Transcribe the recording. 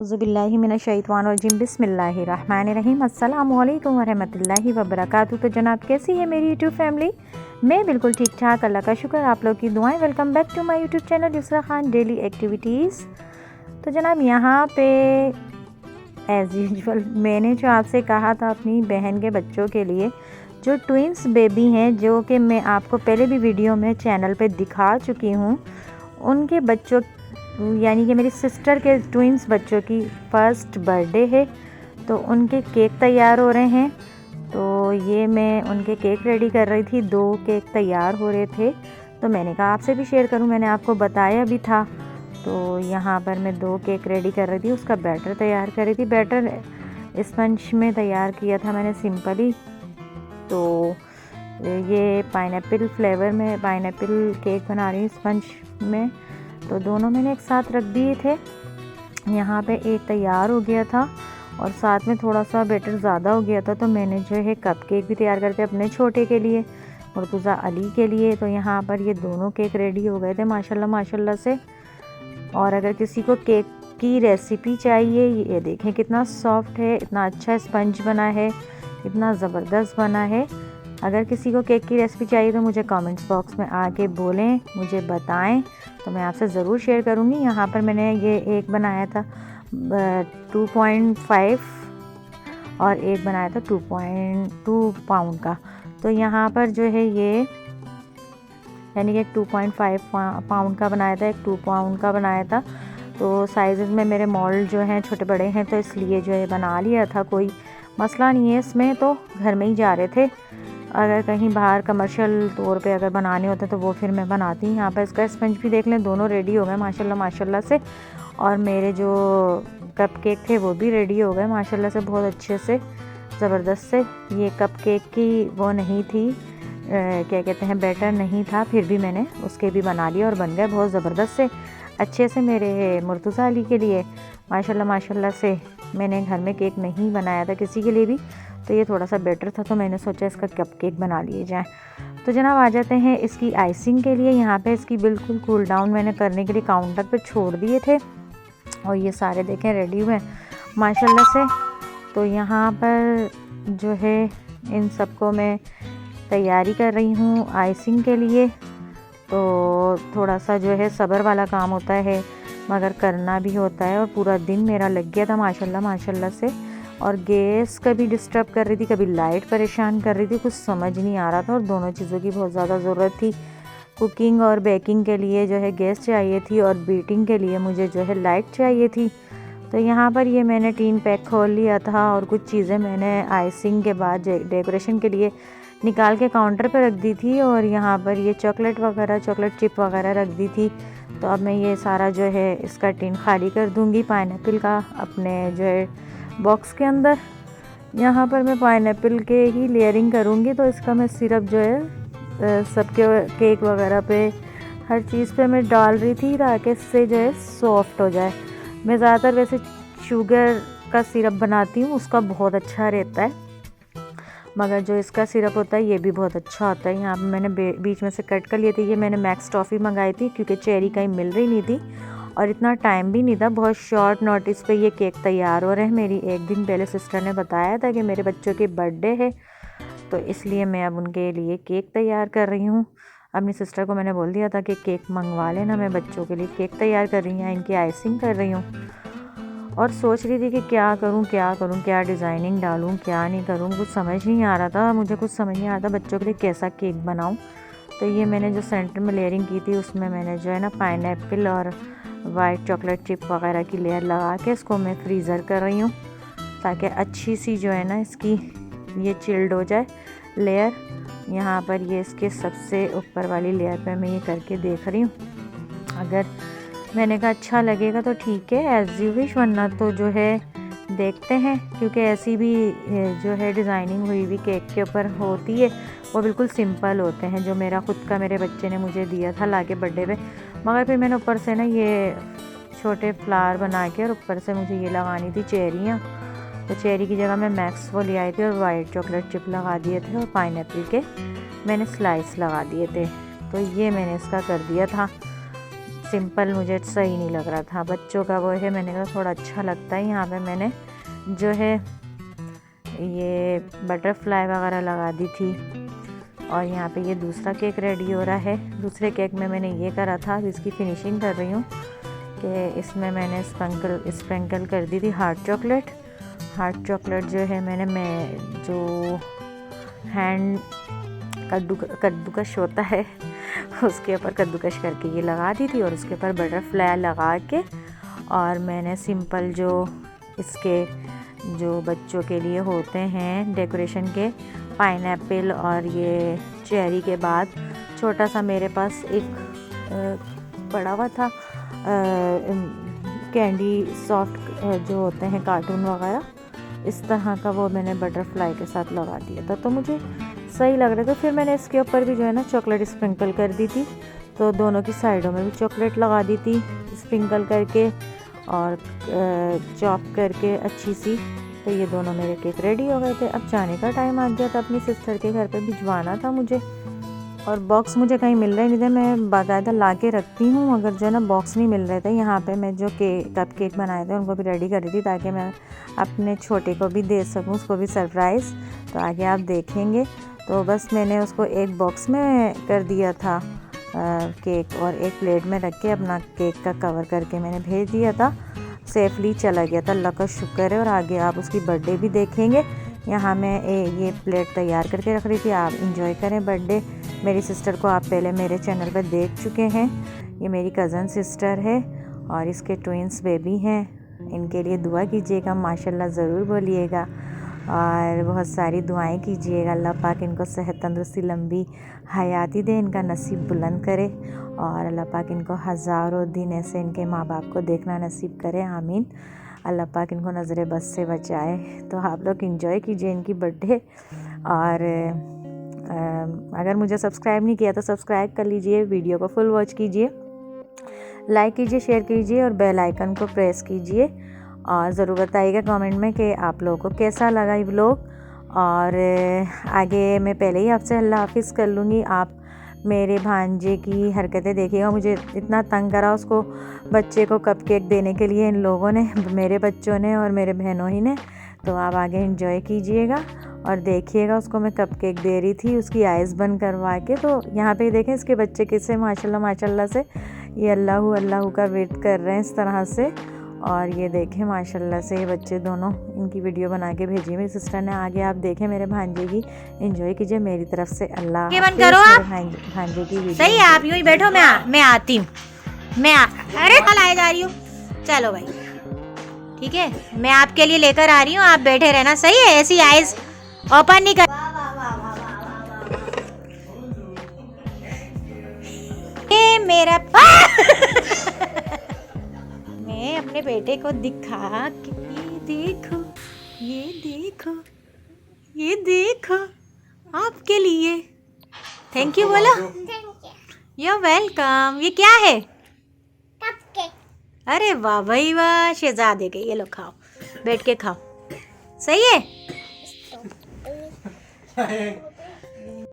ज़ुबिल्लाहिमिनश्शैतानिर्रजीम बिस्मिल्लाहिर्रहमानिर्रहीम अस्सलामुअलैकुम वरहमतुल्लाहि वबरकातुहू। तो जनाब कैसी है मेरी यूट्यूब फैमिली? मैं बिल्कुल ठीक ठाक, अल्लाह का शुक्र, आप लोग की दुआएं। Welcome back to my YouTube channel Yusra Khan daily activities. तो जनाब यहाँ पे एज़ यूजुअल मैंने जो आपसे कहा था अपनी बहन के बच्चों के लिए जो ट्विंस बेबी हैं, जो कि मैं आपको पहले भी वीडियो में चैनल पे दिखा चुकी हूँ, उनके बच्चों यानी कि मेरी सिस्टर के ट्विंस बच्चों की फ़र्स्ट बर्थडे है, तो उनके केक तैयार हो रहे हैं। तो ये मैं उनके केक रेडी कर रही थी, 2 केक तैयार हो रहे थे, तो मैंने कहा आपसे भी शेयर करूं। मैंने आपको बताया भी था। तो यहाँ पर मैं 2 केक रेडी कर रही थी, उसका बैटर तैयार कर रही थी। बैटर स्पंज में तैयार किया था मैंने सिंपली। तो ये पाइनएप्पल फ्लेवर में पाइनएप्पल केक बना रही हूँ स्पंज में। तो दोनों मैंने एक साथ रख दिए थे। यहाँ पे एक तैयार हो गया था और साथ में थोड़ा सा बैटर ज़्यादा हो गया था, तो मैंने जो है कप केक भी तैयार करके अपने छोटे के लिए, मुर्तज़ा अली के लिए। तो यहाँ पर ये दोनों केक रेडी हो गए थे माशाल्लाह माशाल्लाह से। और अगर किसी को केक की रेसिपी चाहिए, ये देखें कितना सॉफ्ट है, इतना अच्छा स्पंज बना है, इतना ज़बरदस्त बना है। अगर किसी को केक की रेसिपी चाहिए तो मुझे कमेंट्स बॉक्स में आके बोलें, मुझे बताएं, तो मैं आपसे ज़रूर शेयर करूंगी। यहाँ पर मैंने ये एक बनाया था 2.5 और एक बनाया था 2.2 पाउंड का। तो यहाँ पर जो है ये यानी कि एक 2.5 पाउंड का बनाया था, एक 2 पाउंड का बनाया था। तो साइज़ में मेरे मोल्ड जो हैं छोटे बड़े हैं, तो इसलिए जो है बना लिया था, कोई मसला नहीं है इसमें। तो घर में ही जा रहे थे, अगर कहीं बाहर कमर्शियल तौर पे अगर बनाने होते तो वो फिर मैं बनाती। यहाँ पर इसका स्पंज भी देख लें, दोनों रेडी हो गए माशाल्लाह माशाल्लाह से। और मेरे जो कप केक थे वो भी रेडी हो गए माशाल्लाह से, बहुत अच्छे से, ज़बरदस्त से। ये कप केक की वो नहीं थी, क्या कहते हैं, बैटर नहीं था, फिर भी मैंने उसके भी बना लिया और बन गए बहुत ज़बरदस्त से अच्छे से मेरे मुर्तज़ा अली के लिए माशाल्लाह माशाल्लाह से। मैंने घर में केक नहीं बनाया था किसी के लिए भी, तो ये थोड़ा सा बेटर था, तो मैंने सोचा इसका कप केक बना लिए जाए। तो जनाब आ जाते हैं इसकी आइसिंग के लिए। यहाँ पे इसकी बिल्कुल कूल डाउन मैंने करने के लिए काउंटर पे छोड़ दिए थे, और ये सारे देखें रेडी हुए माशाल्लाह से। तो यहाँ पर जो है इन सबको मैं तैयारी कर रही हूँ आइसिंग के लिए। तो थोड़ा सा जो है सब्र वाला काम होता है, मगर करना भी होता है। और पूरा दिन मेरा लग गया था माशाल्लाह माशाल्लाह से। और गैस कभी डिस्टर्ब कर रही थी, कभी लाइट परेशान कर रही थी, कुछ समझ नहीं आ रहा था। और दोनों चीज़ों की बहुत ज़्यादा ज़रूरत थी। कुकिंग और बेकिंग के लिए जो है गैस चाहिए थी, और बीटिंग के लिए मुझे जो है लाइट चाहिए थी। तो यहाँ पर ये मैंने टीन पैक खोल लिया था, और कुछ चीज़ें मैंने आइसिंग के बाद डेकोरेशन के लिए निकाल के काउंटर पर रख दी थी। और यहाँ पर ये चॉकलेट वगैरह, चॉकलेट चिप वगैरह रख दी थी। तो अब मैं ये सारा जो है इसका टिन खाली कर दूँगी पाइनएप्पल का अपने जो है बॉक्स के अंदर। यहाँ पर मैं पाइनएप्पल के ही लेयरिंग करूँगी। तो इसका मैं सिरप जो है सबके केक वगैरह पे, हर चीज़ पे मैं डाल रही थी, ताकि इससे जो है सॉफ्ट हो जाए। मैं ज़्यादातर वैसे शुगर का सिरप बनाती हूँ, उसका बहुत अच्छा रहता है, मगर जो इसका सिरप होता है ये भी बहुत अच्छा होता है। यहाँ पे मैंने बीच में से कट कर लिए थे। ये मैंने मैक्स टॉफ़ी मंगाई थी, क्योंकि चेरी कहीं मिल रही नहीं थी और इतना टाइम भी नहीं था। बहुत शॉर्ट नोटिस पे ये केक तैयार हो रहे हैं। मेरी एक दिन पहले सिस्टर ने बताया था कि मेरे बच्चों की बर्थडे है, तो इसलिए मैं अब उनके लिए केक तैयार कर रही हूँ। अपनी सिस्टर को मैंने बोल दिया था कि केक मंगवा लेना, मैं बच्चों के लिए केक तैयार कर रही हूँ, इनकी आइसिंग कर रही हूँ। और सोच रही थी कि क्या करूं, क्या डिज़ाइनिंग डालूं, क्या नहीं करूं, कुछ समझ नहीं आ रहा था। मुझे कुछ समझ नहीं आ रहा था बच्चों के लिए कैसा केक बनाऊं। तो ये मैंने जो सेंटर में लेयरिंग की थी, उसमें मैंने जो है ना पाइनएप्पल और वाइट चॉकलेट चिप वगैरह की लेयर लगा के इसको मैं फ्रीज़र कर रही हूँ, ताकि अच्छी सी जो है ना इसकी ये चिल्ड हो जाए लेयर। यहाँ पर ये इसके सबसे ऊपर वाली लेयर पर मैं ये करके देख रही हूँ। अगर मैंने कहा अच्छा लगेगा तो ठीक है, एज़ यू विश, वरना तो जो है देखते हैं, क्योंकि ऐसी भी जो है डिज़ाइनिंग हुई हुई केक के ऊपर होती है, वो बिल्कुल सिंपल होते हैं, जो मेरा ख़ुद का मेरे बच्चे ने मुझे दिया था लाके बर्थडे पे। मगर फिर मैंने ऊपर से ना ये छोटे फ्लावर बना के, और ऊपर से मुझे ये लगानी थी चेरियाँ, तो चेरी की जगह मैं मैक्स वो ले आई थी, और वाइट चॉकलेट चिप लगा दिए थे, और पाइनएप्पल के मैंने स्लाइस लगा दिए थे। तो ये मैंने इसका कर दिया था। सिंपल मुझे सही नहीं लग रहा था। बच्चों का वो है, मैंने कहा थोड़ा अच्छा लगता है। यहाँ पे मैंने जो है ये बटरफ्लाई वगैरह लगा दी थी। और यहाँ पे ये दूसरा केक रेडी हो रहा है। दूसरे केक में मैंने ये करा था, इसकी फिनिशिंग कर रही हूँ कि इसमें मैंने स्प्रिंकल कर दी थी हार्ट चॉकलेट। हार्ट चॉकलेट जो है मैं जो हैंड कद्दूकश होता है उसके ऊपर कद्दूकश करके ये लगा दी थी, और उसके ऊपर बटरफ्लाई लगा के, और मैंने सिंपल जो इसके जो बच्चों के लिए होते हैं डेकोरेशन के, पाइनएप्पल और ये चेरी के बाद छोटा सा मेरे पास एक पड़ा हुआ था कैंडी सॉफ्ट जो होते हैं कार्टून वगैरह, इस तरह का वो मैंने बटरफ्लाई के साथ लगा दिया था, तो मुझे सही लग रहा था। फिर मैंने इसके ऊपर भी जो है ना चॉकलेट स्प्रिंकल कर दी थी, तो दोनों की साइडों में भी चॉकलेट लगा दी थी स्प्रिंकल करके और चॉप करके अच्छी सी। तो ये दोनों मेरे केक रेडी हो गए थे। अब जाने का टाइम आ गया था, अपनी सिस्टर के घर पे भिजवाना था मुझे, और बॉक्स मुझे कहीं मिल रहे नहीं थे। मैं बाकायदा ला के रखती हूँ, अगर जो है ना बॉक्स नहीं मिल रहे थे। यहाँ पे मैं जो कप केक बनाए थे उनको भी रेडी कर रही थी, ताकि मैं अपने छोटे को भी दे सकूँ, उसको भी सरप्राइज़। तो आगे आप देखेंगे। तो बस मैंने उसको एक बॉक्स में कर दिया था केक, और एक प्लेट में रख के अपना केक का कवर करके मैंने भेज दिया था। सेफली चला गया था, अल्लाह का शुक्र है। और आगे आप उसकी बर्थडे भी देखेंगे। यहाँ मैं ये प्लेट तैयार करके रख रही थी, आप इंजॉय करें बर्थडे। मेरी सिस्टर को आप पहले मेरे चैनल पर देख चुके हैं। ये मेरी कज़न सिस्टर है और इसके ट्विंस बेबी हैं। इनके लिए दुआ कीजिएगा, माशाल्लाह ज़रूर बोलिएगा, और बहुत सारी दुआएं कीजिएगा। अल्लाह पाक इनको सेहत तंदुरुस्ती लंबी हयाती दे, इनका नसीब बुलंद करे, और अल्लाह पाक इनको हज़ारों दिन ऐसे इनके माँ बाप को देखना नसीब करे, आमीन। अल्लाह पाक इनको नज़र बस से बचाए। तो आप लोग इंजॉय कीजिए इनकी बर्थडे। और अगर मुझे सब्सक्राइब नहीं किया तो सब्सक्राइब कर लीजिए, वीडियो को फुल वॉच कीजिए, लाइक कीजिए, शेयर कीजिए और बेल आइकन को प्रेस कीजिए। और ज़रूर बताइएगा कमेंट में कि आप लोगों को कैसा लगा ये व्लॉग। और आगे मैं पहले ही आपसे अल्लाह हाफिज़ कर लूँगी। आप मेरे भांजे की हरकतें देखिएगा, मुझे इतना तंग करा उसको, बच्चे को कपकेक देने के लिए इन लोगों ने, मेरे बच्चों ने और मेरे बहनों ही ने। तो आप आगे एंजॉय कीजिएगा और देखिएगा। उसको मैं कपकेक दे रही थी उसकी आइज़ बंद करवा के। तो यहाँ पे देखें इसके बच्चे किससे माशाल्लाह माशाल्लाह से ये अल्लाहू अल्लाहू का वेट कर रहे हैं इस तरह से। और ये देखें माशाल्लाह से ये बच्चे दोनों, इनकी वीडियो बना के भेजी मेरी सिस्टर ने। आगे आप देखें मेरे भांजे की, एंजॉय कीजिए मेरी तरफ से। अल्लाह बंद करो आप भांजे की वीडियो। सही है, आप यूँ ही बैठो, मैं आती हूँ। अरे कल आए जा रही हूँ, चलो भाई ठीक है, मैं आपके लिए लेकर आ रही हूँ, आप बैठे रहना। सही है, ऐसी आइज ओपन नहीं कर। ये मेरा मैं अपने बेटे को दिखा कि ये देखो, ये देखो, ये देखो आपके लिए। थैंक यू बोलो। You welcome. ये क्या है? अरे वाह भाई वाह, शहजादे के। ये लो खाओ, बैठ के खाओ। सही है।